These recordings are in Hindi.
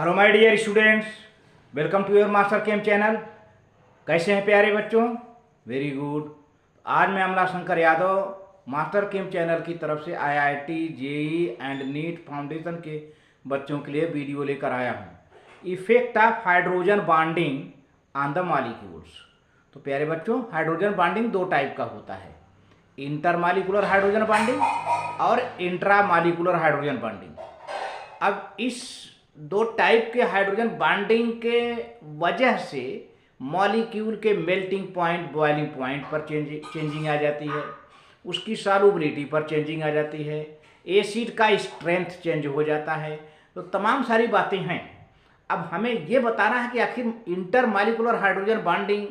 Hello my dear students, welcome to your master camp channel. कैसे हैं प्यारे बच्चों? Very good. आज मैं Amla Shankar Yadav master camp channel की तरफ से IIT, JEE and NEET foundation के बच्चों के लिए वीडियो लेकर आया हूं। Effect of hydrogen bonding on the molecules. तो प्यारे बच्चों, हाइड्रोजन बॉन्डिंग दो टाइप का होता है, इंटरमॉलिक्यूलर हाइड्रोजन बॉन्डिंग और इंट्रामॉलिक्यूलर हाइड्रोजन बॉन्डिंग। अब इस दो टाइप के हाइड्रोजन बॉन्डिंग के वजह से मॉलिक्यूल के मेल्टिंग पॉइंट, बॉइलिंग पॉइंट पर चेंजिंग आ जाती है, उसकी सॉल्युबिलिटी पर चेंजिंग आ जाती है, एसिड का स्ट्रेंथ चेंज हो जाता है। तो तमाम सारी बातें हैं। अब हमें ये बताना है कि आखिर इंटरमॉलिक्यूलर हाइड्रोजन बॉन्डिंग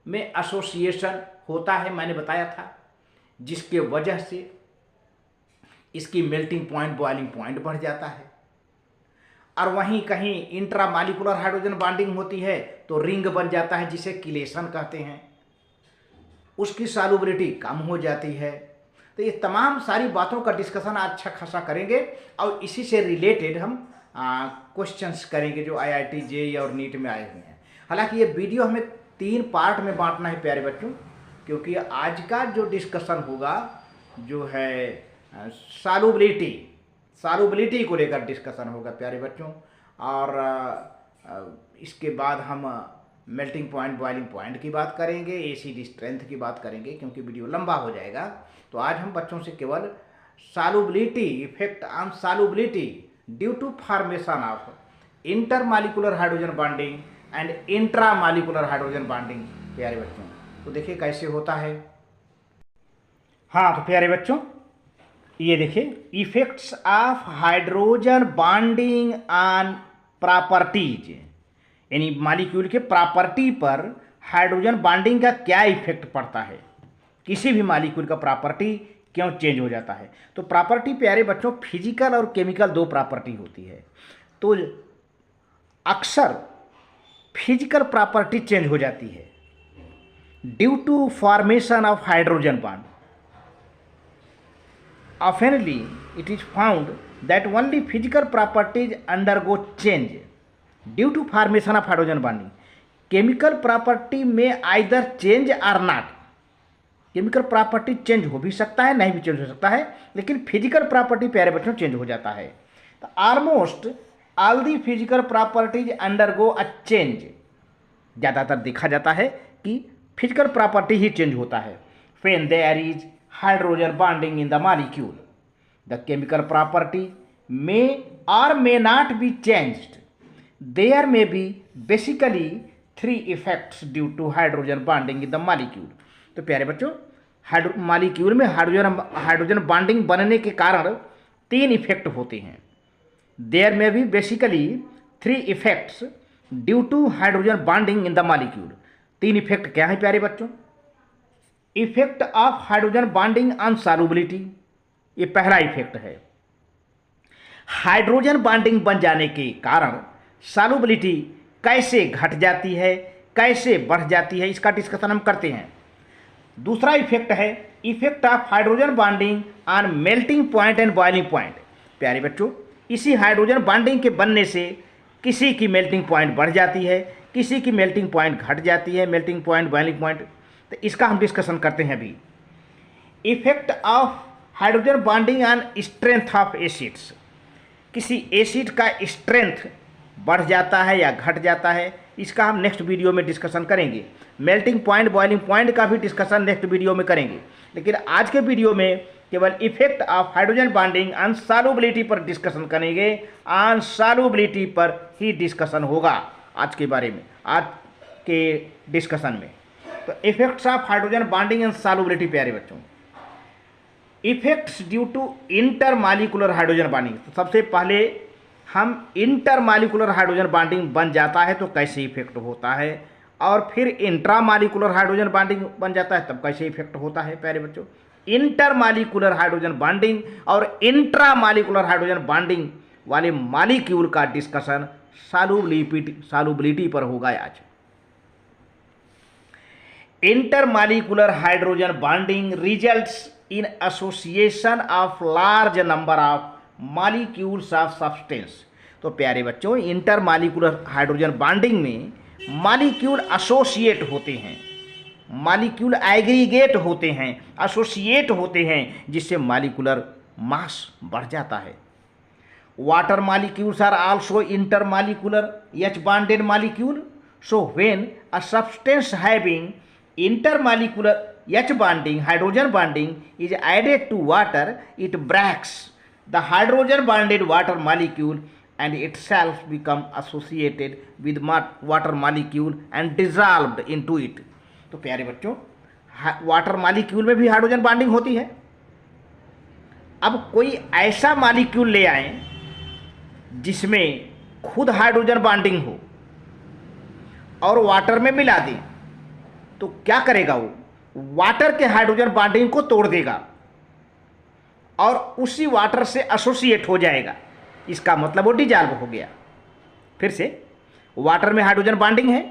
में एसोसिएशन होता है, मैंने बताया था, जिसके वजह से इसकी मेल्टिंग पॉइंट, बॉइलिंग पॉइंट बढ़ जाता है। और वहीं कहीं इंट्रामॉलिक्यूलर हाइड्रोजन बॉन्डिंग होती है तो रिंग बन जाता है, जिसे किलेशन कहते हैं, उसकी सॉल्युबिलिटी कम हो जाती है। तो ये तमाम सारी बातों का डिस्कशन अच्छा खासा करेंगे और इसी से रिलेटेड हम क्वेश्चंस करेंगे जो आईआईटी, जेईई और नीट में आए हुए हैं। हालांकि ये वीडियो हमें 3 पार्ट में बांटना है प्यारे बच्चों, क्योंकि आज का जो डिस्कशन होगा जो है सॉल्युबिलिटी को लेकर डिस्कशन होगा प्यारे बच्चों। और इसके बाद हम मेल्टिंग पॉइंट, बॉइलिंग पॉइंट की बात करेंगे, एसिड स्ट्रेंथ की बात करेंगे, क्योंकि वीडियो लंबा हो जाएगा। तो आज हम बच्चों से केवल solubility, effect on solubility due to formation of intermolecular hydrogen bonding and intramolecular hydrogen bonding प्यारे बच्चों, तो देखिए कैसे होता है। हाँ तो प्यारे बच्चों, ये देखिए, effects of hydrogen bonding on properties, यानी मॉलिक्यूल के प्रॉपर्टी पर हाइड्रोजन बॉन्डिंग का क्या इफेक्ट पड़ता है, किसी भी मॉलिक्यूल का प्रॉपर्टी क्यों चेंज हो जाता है। तो प्रॉपर्टी प्यारे बच्चों फिजिकल और केमिकल दो प्रॉपर्टी होती है। तो अक्सर फिजिकल प्रॉपर्टी चेंज हो जाती है due to formation of hydrogen bond. Oftenly, it is found that only physical properties undergo change due to formation of hydrogen bonding. Chemical property may either change or not. Chemical property change हो भी सकता है, नहीं भी चेंज हो सकता है, लेकिन फिजिकल प्रॉपर्टी प्यारे बच्चों चेंज हो जाता है। तो almost all the physical properties undergo a change. ज़्यादातर देखा जाता है कि फिजिकल प्रॉपर्टी ही चेंज होता है। When there is hydrogen bonding in the molecule, the chemical property may or may not be changed. There may be basically 3 effects due to hydrogen bonding in the molecule. तो प्यारे बच्चों, मॉलिक्यूल में हाइड्रोजन बॉन्डिंग बनने के कारण 3 इफेक्ट होते हैं। There may be basically 3 effects due to hydrogen bonding in the molecule. 3 effect क्या है प्यारे बच्चों? Effect of hydrogen bonding on solubility, ये पहला इफेक्ट है। हाइड्रोजन बॉन्डिंग बन जाने के कारण सॉल्युबिलिटी कैसे घट जाती है, कैसे बढ़ जाती है, इसका डिस्कशन हम करते हैं। दूसरा इफेक्ट है effect of hydrogen bonding on melting point and boiling point. प्यारे बच्चों, इसी हाइड्रोजन बॉन्डिंग के बनने से किसी की मेल्टिंग पॉइंट बढ़ जाती है, किसी की मेल्टिंग पॉइंट घट जाती है, मेल्टिंग पॉइंट, बॉइलिंग पॉइंट। तो इसका हम डिस्कशन करते हैं अभी। Effect of hydrogen bonding on strength of acids, किसी एसिड का स्ट्रेंथ बढ़ जाता है या घट जाता है, इसका हम नेक्स्ट वीडियो में डिस्कशन करेंगे। मेल्टिंग पॉइंट, बॉइलिंग पॉइंट का भी डिस्कशन नेक्स्ट वीडियो में करेंगे, लेकिन आज के वीडियो में केवल effect of hydrogen bonding on solubility पर डिस्कशन करेंगे। ऑन सॉल्युबिलिटी पर ही डिस्कशन होगा आज के बारे में, आज के डिस्कशन में। तो effects of hydrogen bonding and solubility प्यारे बच्चों, effects due to intermolecular hydrogen bonding. तो सबसे पहले हम इंटरमॉलिक्यूलर हाइड्रोजन बॉन्डिंग बन जाता है तो कैसे इफेक्ट होता है, और फिर इंट्रामॉलिक्यूलर हाइड्रोजन बॉन्डिंग बन जाता है तब कैसे इफेक्ट होता है प्यारे बच्चों। इंटरमॉलिक्यूलर हाइड्रोजन बॉन्डिंग और इंट्रामॉलिक्यूलर हाइड्रोजन बॉन्डिंग वाले मॉलिक्यूल का डिस्कशन सॉल्युबिलिटी पर होगा आज। Intermolecular hydrogen bonding results in association of large number of molecules of substance। तो प्यारे बच्चों, इंटर मालिक्यूलर हाइड्रोजन बॉन्डिंग में मालिक्यूल एसोसिएट होते हैं, मालिक्यूल एग्रीगेट होते हैं, एसोसिएट होते हैं, जिससे मालिक्यूलर मास बढ़ जाता है। Water molecules are also intermolecular H bonded molecule. So when a substance having intermolecular H bonding, hydrogen bonding is added to water, it breaks the hydrogen bonded water molecule and itself become associated with water molecule and dissolved into it. तो प्यारे बच्चों, वाटर मालिक्यूल में भी हाइड्रोजन बॉन्डिंग होती है। अब कोई ऐसा मालिक्यूल ले आए जिसमें खुद हाइड्रोजन बॉन्डिंग हो और वाटर में मिला दें, तो क्या करेगा? वो वाटर के हाइड्रोजन बॉन्डिंग को तोड़ देगा और उसी वाटर से एसोसिएट हो जाएगा। इसका मतलब वो डिजॉल्व हो गया। फिर से, वाटर में हाइड्रोजन बॉन्डिंग है।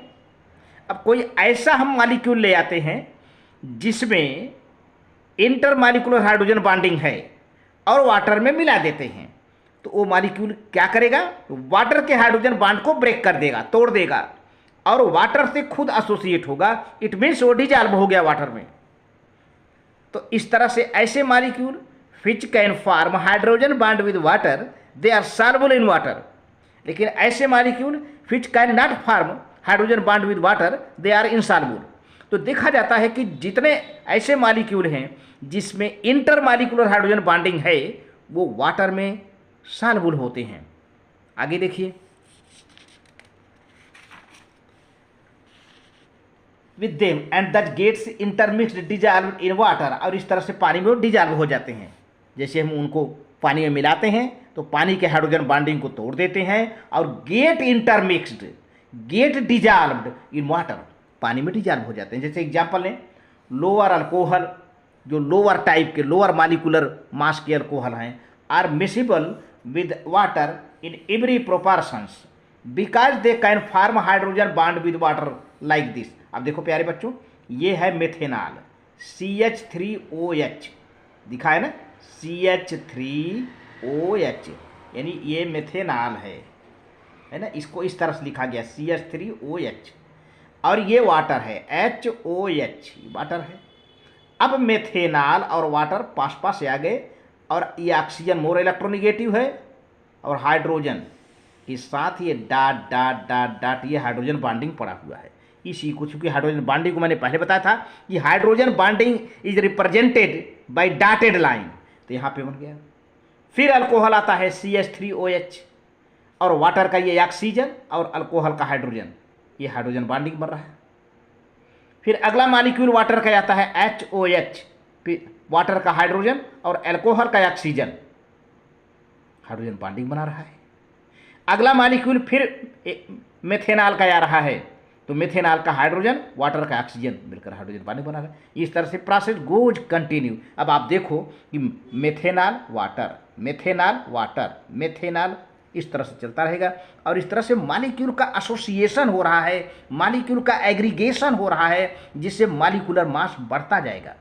अब कोई ऐसा हम मॉलिक्यूल ले आते हैं जिसमें इंटरमॉलिक्यूलर हाइड्रोजन बॉन्डिंग है और वाटर में मिला देते हैं, तो वो मॉलिक्यूल क्या करेगा? वाटर के हाइड्रोजन बॉन्ड को ब्रेक कर देगा, तोड़ देगा और वाटर से खुद एसोसिएट होगा। इट मीन्स वो डिजॉल्व हो गया वाटर में। तो इस तरह से ऐसे molecule which can form hydrogen bond with water, they are soluble in water. लेकिन ऐसे molecule which can not form hydrogen bond with water, they are insoluble. तो देखा जाता है कि जितने ऐसे मॉलिक्यूल हैं जिसमें इंटरमॉलिक्यूलर हाइड्रोजन बॉन्डिंग है, वो वाटर में सॉल्युबल होते हैं। आगे देखिए, with them and that gets intermixed dissolve in water, और इस तरह से पानी में वो डिजॉल्व हो जाते हैं। जैसे हम उनको पानी में मिलाते हैं तो पानी के हाइड्रोजन बॉन्डिंग को तोड़ देते हैं और get intermixed, get dissolved in water, पानी में डिजॉल्व हो जाते हैं। जैसे एग्जांपल लें, लोअर अल्कोहल, जो लोअर टाइप के लोअर मॉलिक्यूलर मास के अल्कोहल हैं, are miscible with water in every proportions because they can form hydrogen bond with water like this। अब देखो प्यारे बच्चों, ये है मेथेनॉल, CH3OH दिखा है ना, CH3OH, यानी ये मेथेनॉल है ना। इसको इस तरह से लिखा गया CH3OH, और ये वाटर है HOH, वाटर है। अब मेथेनॉल और वाटर पास पास आ गए और ये ऑक्सीजन मोर इलेक्ट्रोनिगेटिव है और हाइड्रोजन के साथ ये डॉट डॉट डॉट डॉट, ये हाइड्रोजन बॉन्डिंग पड़ा हुआ है। इसी को, चूंकि हाइड्रोजन बॉन्डिंग को मैंने पहले बताया था कि hydrogen bonding is represented by dotted line, तो यहाँ पे बन गया। फिर अल्कोहल आता है CH3OH, और वाटर का ये ऑक्सीजन और अल्कोहल का हाइड्रोजन, ये हाइड्रोजन बॉन्डिंग बन रहा है। फिर अगला मॉलिक्यूल वाटर का आता है HOH, वाटर का हाइड्रोजन और अल्कोहल का ऑक्सीजन, हाइड्रोजन बॉन्डिंग बना रहा है। अगला मॉलिक्यूल फिर मेथेनॉल का आ रहा है, तो मेथेनॉल का हाइड्रोजन, वाटर का ऑक्सीजन मिलकर हाइड्रोजन बॉन्डिंग बना रहा है। इस तरह से प्रोसेस गोज कंटिन्यू। अब आप देखो कि methanol water, methanol water, methanol, इस तरह से चलता रहेगा और इस तरह से मॉलिक्यूल का एसोसिएशन हो रहा है, मॉलिक्यूल का एग्रीगेशन हो रहा है, जिससे मॉलिक्यूलर मास बढ़ता जाएगा।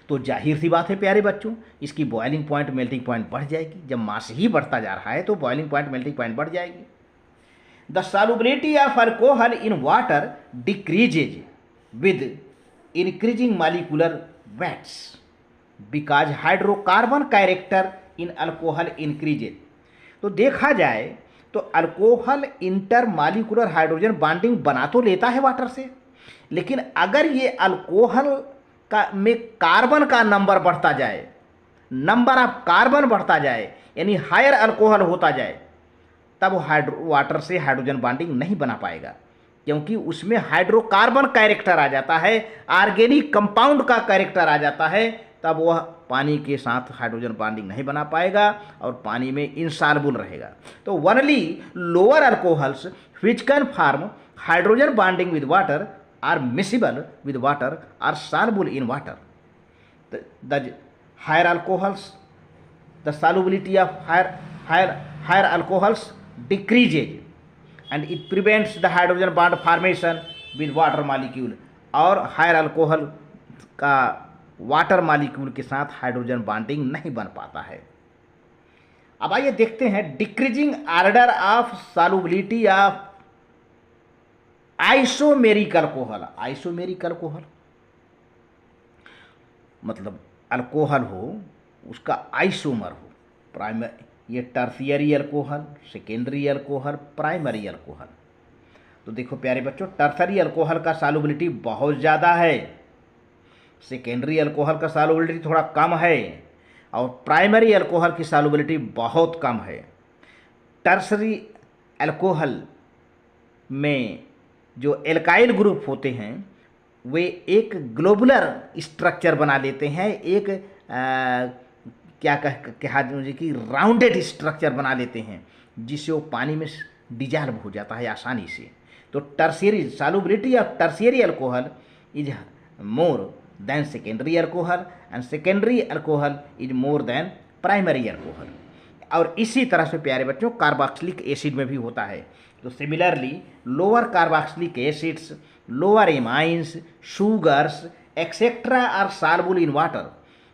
तो जाहिर सी बात है प्यारे बच्चों, इसकी बॉइलिंग पॉइंट, मेल्टिंग पॉइंट बढ़ जाएगी। जब मास ही बढ़ता जा रहा है तो बॉइलिंग पॉइंट, मेल्टिंग पॉइंट बढ़ जाएगी। The solubility of alcohol in water decreases with increasing molecular weights because hydrocarbon character in alcohol increases. तो देखा जाए तो अल्कोहल इंटरमॉलिक्यूलर हाइड्रोजन बॉन्डिंग बना तो लेता है वाटर से, लेकिन अगर ये अल्कोहल का में कार्बन का नंबर बढ़ता जाए, नंबर ऑफ कार्बन बढ़ता जाए, यानी हायर अल्कोहल होता जाए, तब वाटर से हाइड्रोजन बॉन्डिंग नहीं बना पाएगा, क्योंकि उसमें हाइड्रोकार्बन कैरेक्टर आ जाता है, ऑर्गेनिक कंपाउंड का कैरेक्टर आ जाता है, तब वह पानी के साथ हाइड्रोजन बॉन्डिंग नहीं बना पाएगा और पानी में इनसॉल्युबल रहेगा। तो only lower alcohols which can form hydrogen bonding with water are miscible with water, are soluble in water. The higher alcohols, the solubility of higher alcohols decreases and it prevents the hydrogen bond formation with water molecule, और हायर अल्कोहल का वाटर मॉलिक्यूल के साथ हाइड्रोजन बॉन्डिंग नहीं बन पाता है। अब आइए देखते हैं decreasing order of solubility of isomeric alcohol. Isomeric alcohol मतलब अल्कोहल हो, उसका आइसोमर हो, प्राइमरी, ये tertiary alcohol, secondary alcohol, primary alcohol. तो देखो प्यारे बच्चों, टर्शरी अल्कोहल का सॉल्युबिलिटी बहुत ज़्यादा है, सेकेंडरी अल्कोहल का सॉल्युबिलिटी थोड़ा कम है, और प्राइमरी अल्कोहल की सॉल्युबिलिटी बहुत कम है। टर्शरी अल्कोहल में जो एल्काइल ग्रुप होते हैं वे एक ग्लोबुलर स्ट्रक्चर बना लेते हैं, एक क्या कहा मुझे कि राउंडेड स्ट्रक्चर बना लेते हैं, जिससे वो पानी में डिजॉल्व हो जाता है आसानी से। तो tertiary solubility of tertiary alcohol is more than secondary alcohol, and secondary alcohol is more than primary alcohol. और इसी तरह से प्यारे बच्चों कार्बोक्सिलिक एसिड में भी होता है। तो similarly lower carboxylic acids, lower amines, sugars etcetera are soluble in water.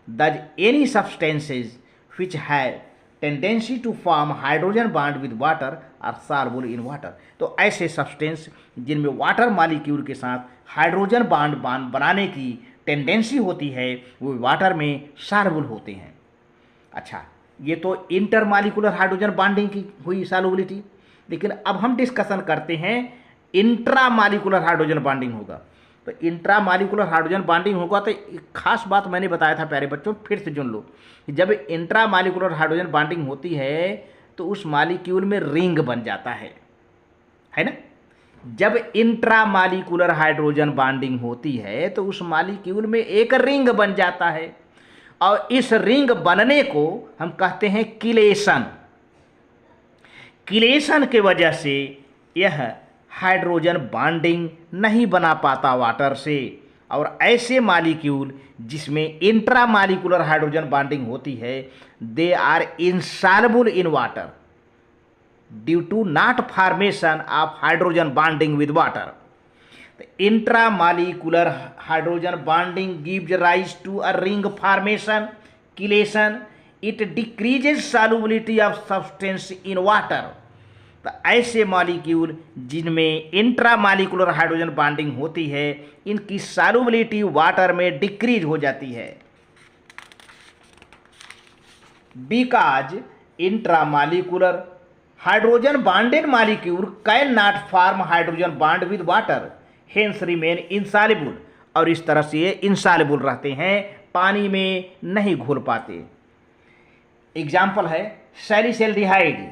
Thus any substances which have tendency to form hydrogen bond with water are soluble in water. तो ऐसे सब्सटेंस जिनमें वाटर मालिक्यूल के साथ हाइड्रोजन बॉन्ड बनाने की टेंडेंसी होती है वो वाटर में सॉल्युबल होते हैं। अच्छा, ये तो इंटरमॉलिक्यूलर हाइड्रोजन बॉन्डिंग की हुई सॉल्युबिलिटी, लेकिन अब हम डिस्कशन करते हैं इंट्रामॉलिक्यूलर हाइड्रोजन बॉन्डिंग होगा। तो इंट्रामॉलिक्यूलर हाइड्रोजन बॉन्डिंग होगा तो एक खास बात मैंने बताया था प्यारे बच्चों, फिर से सुन लो कि जब इंट्रामॉलिक्यूलर हाइड्रोजन बॉन्डिंग होती है तो उस मॉलिक्यूल में रिंग बन जाता है ना। जब इंट्रामॉलिक्यूलर हाइड्रोजन बॉन्डिंग होती है तो उस मॉलिक्यूल में एक रिंग बन जाता है, और इस रिंग बनने को हम कहते हैं किलेशन। किलेशन के वजह से यह हाइड्रोजन बॉन्डिंग नहीं बना पाता वाटर से, और ऐसे मॉलिक्यूल जिसमें इंट्रामॉलिक्यूलर हाइड्रोजन बॉन्डिंग होती है they are insoluble in water due to not formation of hydrogen bonding with water. Intramolecular hydrogen bonding gives rise to a ring formation, chelation, it decreases solubility of substance in water. तो ऐसे मॉलिक्यूल जिनमें इंट्रामॉलिक्यूलर हाइड्रोजन बॉन्डिंग होती है इनकी सॉल्युबिलिटी वाटर में डिक्रीज हो जाती है, because intramolecular hydrogen bonded molecule can not form hydrogen bond with water, hence remain insoluble. और इस तरह से ये इनसॉल्युबल रहते हैं, पानी में नहीं घुल पाते। एग्जाम्पल है सैलिसैल्डिहाइड,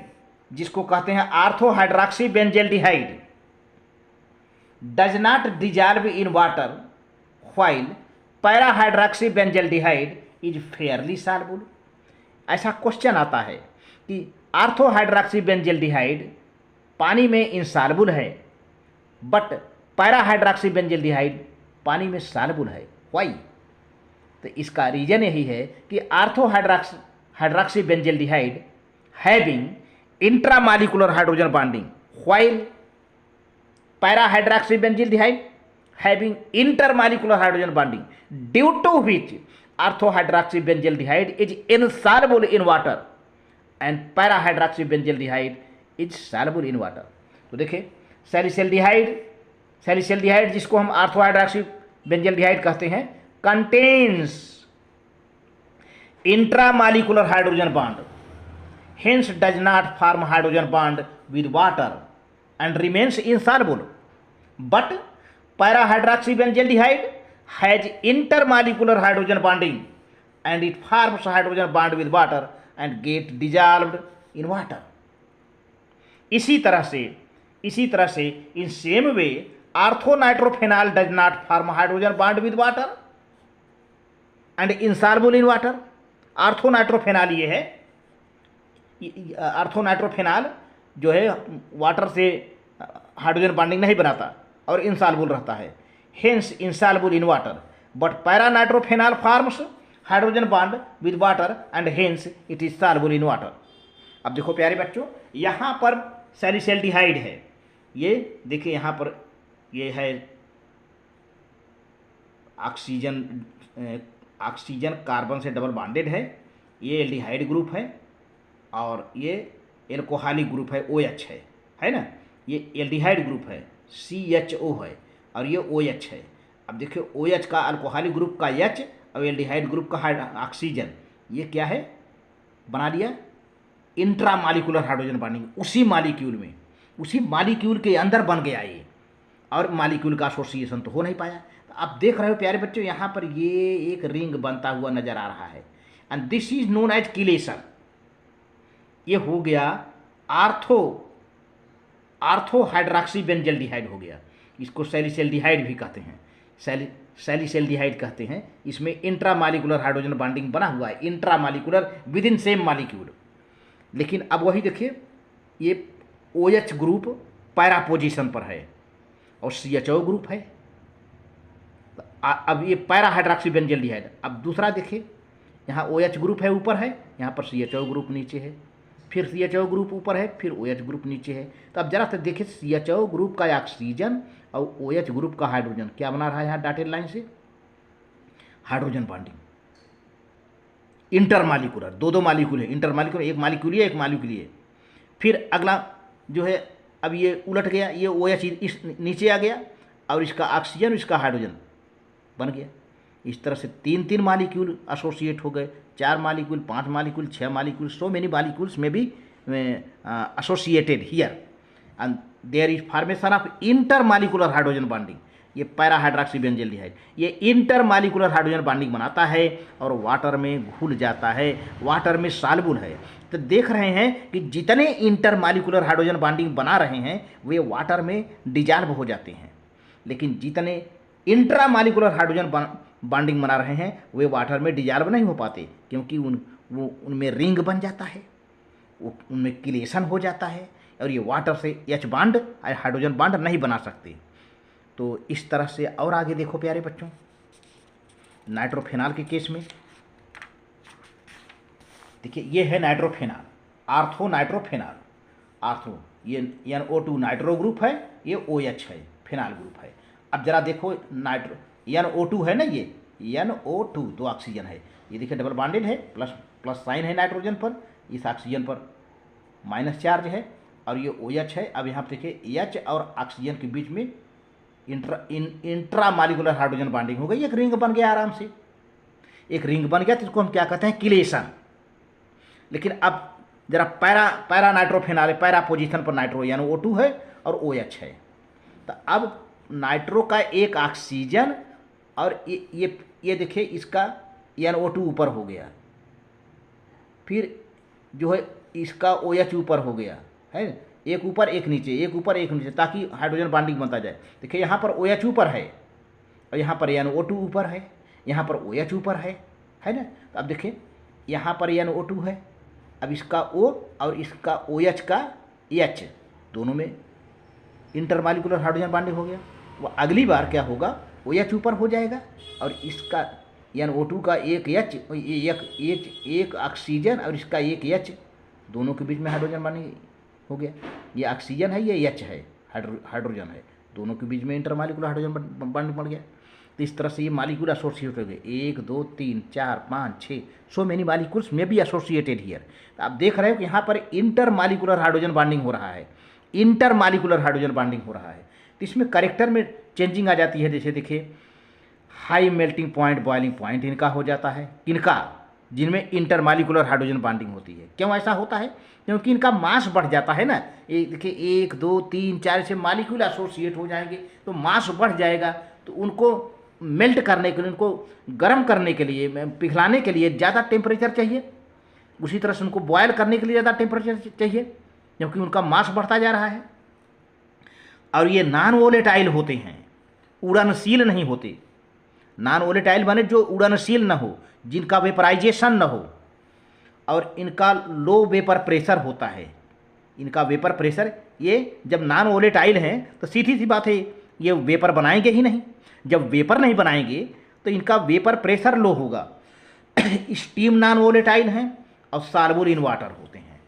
जिसको कहते हैं orthohydroxy benzaldehyde, does not dissolve in water while parahydroxy benzaldehyde is fairly soluble. ऐसा क्वेश्चन आता है कि आर्थोहाइड्रॉक्सी बेंजल्डिहाइड पानी में इनसॉल्युबल है, बट पैराहाइड्रॉक्सी बेंजल्डिहाइड पानी में सॉल्युबल है, व्हाई? तो इसका रीजन यही है कि orthohydroxy benzaldehyde having intramolecular hydrogen bonding while parahydroxybenzaldehyde having intermolecular hydrogen bonding, due to which orthohydroxybenzaldehyde is insoluble in water and parahydroxybenzaldehyde is soluble in water। तो देखिए सैलिसैल्डिहाइड जिसको हम ऑर्थोहाइड्रोक्सीबेंजल्डिहाइड कहते हैं contains intramolecular hydrogen bond, hence does not form hydrogen bond with water and remains insoluble, but parahydroxybenzaldehyde has intermolecular hydrogen bonding and it forms hydrogen bond with water and get dissolved in water। इसी तरह से in same way orthonitrophenol does not form hydrogen bond with water and insoluble in water। ऑर्थोनाइट्रोफेनॉल ये है, ऑर्थोनाइट्रोफेनॉल जो है वाटर से हाइड्रोजन बॉन्डिंग नहीं बनाता और इनसॉल्युबल रहता है, hence insoluble in water, but paranitrophenol forms hydrogen bond with water and hence it is soluble in water. अब देखो प्यारे बच्चों, यहाँ पर सैलिसैल्डिहाइड है, ये देखिए यहाँ पर ये है ऑक्सीजन कार्बन से डबल बॉन्डेड है, ये एल्डिहाइड ग्रुप है, और ये एल्कोहलिक ग्रुप है OH है ना। ये एल्डिहाइड ग्रुप है CHO है और ये OH है। अब देखिए OH का अल्कोहलिक ग्रुप का H और एल्डिहाइड ग्रुप का ऑक्सीजन, ये क्या है, बना लिया इंट्रामालिकुलर हाइड्रोजन बॉन्डिंग। उसी मालिक्यूल में, उसी मालिक्यूल के अंदर बन गया ये, और मालिक्यूल का एसोसिएशन तो हो नहीं पाया। तो आप देख रहे हो प्यारे बच्चों, यहाँ पर ये एक रिंग बनता हुआ नजर आ रहा है, and this is known as chelation. ये हो गया आर्थो हाइड्रॉक्सी बेंजल्डिहाइड हो गया। इसको सैलिसैल्डिहाइड भी कहते हैं, सैलिसैल्डिहाइड कहते हैं। इसमें इंट्रामालिकुलर हाइड्रोजन बॉन्डिंग बना हुआ है, intramolecular with in same molecule. लेकिन अब वही देखिए, ये OH ग्रुप पैरा पोजीशन पर है और CHO ग्रुप है। अब ये पैरा हाइड्रॉक्सी बेंजल्डिहाइड। अब दूसरा देखिए, यहाँ OH ग्रुप है ऊपर है, यहाँ पर CHO ग्रुप नीचे है, फिर CHO ग्रुप ऊपर है, फिर OH ग्रुप नीचे है। तो अब जरा से देखिए, CHO ग्रुप का ऑक्सीजन और OH ग्रुप का हाइड्रोजन क्या बना रहा है यहाँ डॉटेड लाइन से, हाइड्रोजन बॉन्डिंग इंटरमालिकुलर। दो मालिक्यूल है, इंटरमालिकुलर, एक मालिक्यूलिए एक मालिक्यूलिए। फिर अगला जो है, अब ये उलट गया, ये OH इस नीचे आ गया और इसका ऑक्सीजन इसका हाइड्रोजन बन गया। इस तरह से तीन मालिक्यूल एसोसिएट हो गए, 4 molecule, 5 molecule, 6 molecule, so many molecules में भी associated here, and there is formation of intermolecular hydrogen bonding. ये पैरा हाइड्रॉक्सी बेंजल्डिहाइड ये इंटरमालिकुलर हाइड्रोजन बॉन्डिंग बनाता है और वाटर में घुल जाता है, वाटर में सॉल्युबल है। तो देख रहे हैं कि जितने इंटरमालिकुलर हाइड्रोजन बॉन्डिंग बना रहे हैं वे वाटर में डिजॉल्व हो जाते हैं, लेकिन जितने इंट्रामालिकुलर हाइड्रोजन बॉन्डिंग बना रहे हैं वे वाटर में डिजॉल्व नहीं हो पाते, क्योंकि उनमें रिंग बन जाता है, उनमें किलेशन हो जाता है, और ये वाटर से H बॉन्ड और हाइड्रोजन बॉन्ड नहीं बना सकते। तो इस तरह से, और आगे देखो प्यारे बच्चों, नाइट्रोफेनॉल के केस में देखिए, ये है नाइट्रोफेनॉल, आर्थो नाइट्रोफेनॉल। आर्थो ये NO2 नाइट्रो ग्रुप है, ये OH है, फेनॉल ग्रुप है। अब जरा देखो, नाइट्रो NO2 है ना, ये NO2 दो ऑक्सीजन है, ये देखिए डबल बॉन्डेड है, प्लस साइन है नाइट्रोजन पर, इस ऑक्सीजन पर माइनस चार्ज है, और ये OH है। अब यहाँ पर देखिए H और ऑक्सीजन के बीच में इंट्रामालिकुलर हाइड्रोजन बॉन्डिंग हो गई, एक रिंग बन गया आराम से, एक रिंग बन गया, तो इसको हम क्या कहते हैं, किलेशन। लेकिन अब जरा पैरा नाइट्रोफेनॉल, पैरा पोजीशन पर नाइट्रो NO2 है और OH है। तो अब नाइट्रो का एक ऑक्सीजन और ये देखिए इसका NO2 ऊपर हो गया, फिर जो है इसका OH ऊपर हो गया है, एक ऊपर एक नीचे, एक ऊपर एक नीचे, ताकि हाइड्रोजन बॉन्डिंग बनता जाए। देखिए यहाँ पर OH ऊपर है और यहाँ पर NO2 ऊपर है, यहाँ पर OH ऊपर है ना। तो अब देखिए यहाँ पर NO2 है, अब इसका O और इसका OH का H दोनों में इंटरमालिकुलर हाइड्रोजन बॉन्डिंग हो गया। वो अगली बार क्या होगा, OH ऊपर हो जाएगा और इसका NO2 का एक ऑक्सीजन और इसका एक H, दोनों के बीच में हाइड्रोजन बॉन्डिंग हो गया। ये ऑक्सीजन है, ये H है, हाइड्रोजन है, दोनों के बीच में इंटरमालिकुलर हाइड्रोजन बॉन्डिंग बढ़ गया। तो इस तरह से ये मालिक्यूल एसोसिएट हो गए, 1 2 3 4 5 6, सो मेनी मालिक्यूल्स में बी एसोसिएटेड हियर। तो आप देख रहे हो कि यहाँ पर इंटरमालिकुलर हाइड्रोजन बॉन्डिंग हो रहा है, इंटरमालिकुलर हाइड्रोजन बॉन्डिंग हो रहा है। तो इसमें करेक्टर में चेंजिंग आ जाती है। जैसे देखिए, high melting point, boiling point इनका हो जाता है, किनका, जिनमें इंटरमालिकुलर हाइड्रोजन बॉन्डिंग होती है। क्यों ऐसा होता है, क्योंकि इनका मास बढ़ जाता है ना। ये देखिए 1 2 3 4 से मालिक्यूल एसोसिएट हो जाएंगे, तो मास बढ़ जाएगा, तो उनको मेल्ट करने के लिए, उनको गर्म करने के लिए, पिघलाने के लिए ज़्यादा टेम्परेचर चाहिए। उसी तरह से उनको बॉयल करने के लिए ज़्यादा टेम्परेचर चाहिए, क्योंकि उनका मास बढ़ता जा रहा है। और ये नॉन वोलेटाइल होते हैं, उड़नशील नहीं होते। नॉन वोलेटाइल माने जो उड़नशील न हो, जिनका वेपराइजेशन न हो, और इनका लो वेपर प्रेशर होता है। इनका वेपर प्रेशर, ये जब नॉन वोलेटाइल हैं तो सीधी सी बात है, ये वेपर बनाएंगे ही नहीं। जब वेपर नहीं बनाएंगे तो इनका वेपर प्रेशर लो होगा। स्टीम नॉन वोलेटाइल हैं और सॉल्युबल इन वाटर होते हैं,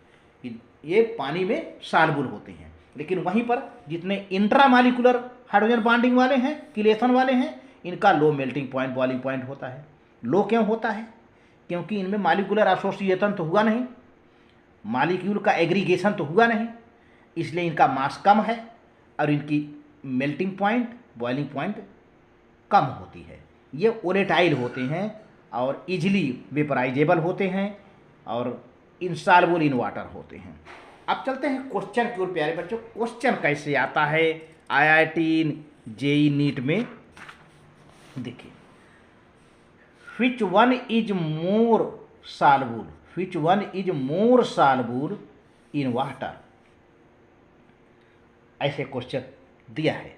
ये पानी में सॉल्युबल होते हैं। लेकिन वहीं पर जितने इंट्रामालिकुलर हाइड्रोजन बॉन्डिंग वाले हैं, किलेशन वाले हैं, इनका low melting point, boiling point होता है। लो क्यों होता है, क्योंकि इनमें मालिकुलर एसोसिएशन तो हुआ नहीं, मॉलिक्यूल का एग्रीगेशन तो हुआ नहीं, इसलिए इनका मास कम है और इनकी मेल्टिंग पॉइंट, बॉइलिंग पॉइंट कम होती है। ये वोलेटाइल होते हैं और इजीली वेपराइजेबल होते हैं और इनसॉल्युबल इन वाटर होते हैं। अब चलते हैं क्वेश्चन की ओर प्यारे बच्चों। क्वेश्चन कैसे आता है IIT JEE नीट में, देखिए, which one is more soluble, which one is more soluble in water, ऐसे क्वेश्चन दिया है।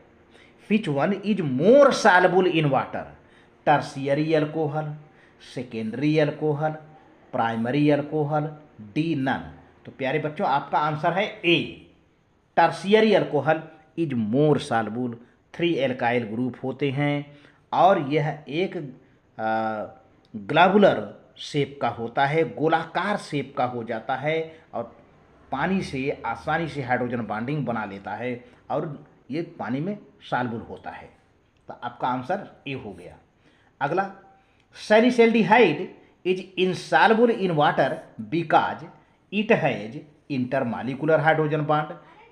which one is more soluble in water, tertiary alcohol, secondary alcohol, primary alcohol, D none. तो प्यारे बच्चों आपका आंसर है A, tertiary alcohol is more soluble. 3 alkyl group होते हैं और यह एक ग्लोबुलर शेप का होता है, गोलाकार शेप का हो जाता है और पानी से आसानी से हाइड्रोजन बॉन्डिंग बना लेता है और ये पानी में सॉल्युबल होता है। तो आपका आंसर ए हो गया। अगला, salicylaldehyde is insoluble in water because it has intermolecular hydrogen bond,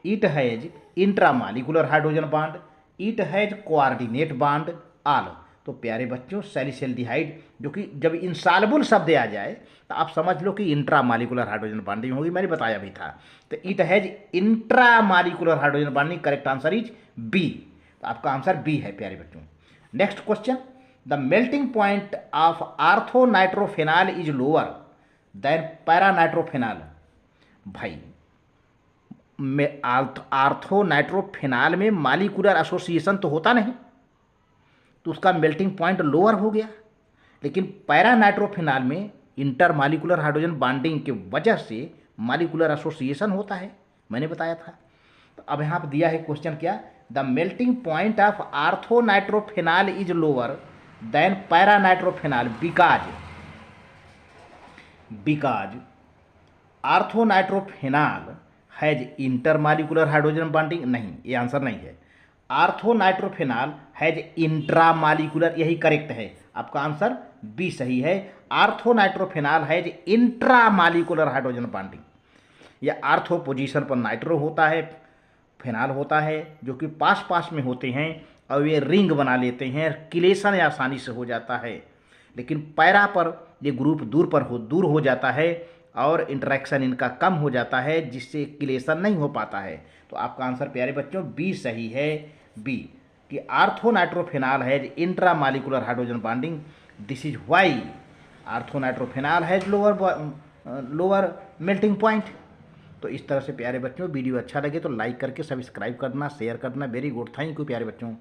it has intramolecular hydrogen bond, it has coordinate bond all. तो प्यारे बच्चों सैलिसैल्डिहाइड जो कि जब इनसॉल्युबल शब्द आ जाए तो आप समझ लो कि इंट्रामॉलिक्यूलर हाइड्रोजन बॉन्डिंग होगी, मैंने बताया भी था। तो it has intramolecular hydrogen bonding, correct answer is B. तो आपका आंसर बी है प्यारे बच्चों। Next question, the melting point of orthonitrophenol is lower than paranitrophenol. भाई आर्थोनाइट्रोफेनॉल में मॉलिक्यूलर एसोसिएशन तो होता नहीं, तो उसका मेल्टिंग पॉइंट लोअर हो गया, लेकिन पैरानाइट्रोफेनॉल में इंटरमॉलिक्यूलर हाइड्रोजन बॉन्डिंग की वजह से मॉलिक्यूलर एसोसिएशन होता है, मैंने बताया था। तो अब यहाँ पर दिया है क्वेश्चन क्या, the melting point of orthonitrophenol is lower than paranitrophenol because orthonitrophenol has intermolecular hydrogen bonding. नहीं, ये आंसर नहीं है। आर्थोनाइट्रोफेनॉल हैज इंट्रामॉलिक्यूलर, यही करेक्ट है, आपका आंसर बी सही है। Orthonitrophenol has intramolecular hydrogen bonding. यह आर्थो पोजीशन पर नाइट्रो होता है, फेनॉल होता है जो कि पास पास में होते हैं और ये रिंग बना लेते हैं, किलेशन आसानी से हो जाता है। लेकिन पैरा पर ये ग्रुप दूर हो जाता है और इंटरेक्शन इनका कम हो जाता है, जिससे किलेशन नहीं हो पाता है। तो आपका आंसर प्यारे बच्चों बी सही है, बी कि orthonitrophenol has intramolecular hydrogen bonding, this is why orthonitrophenol has lower melting point. तो इस तरह से प्यारे बच्चों वीडियो अच्छा लगे तो लाइक करके सब्सक्राइब करना, शेयर करना। वेरी गुड, थैंक यू प्यारे बच्चों।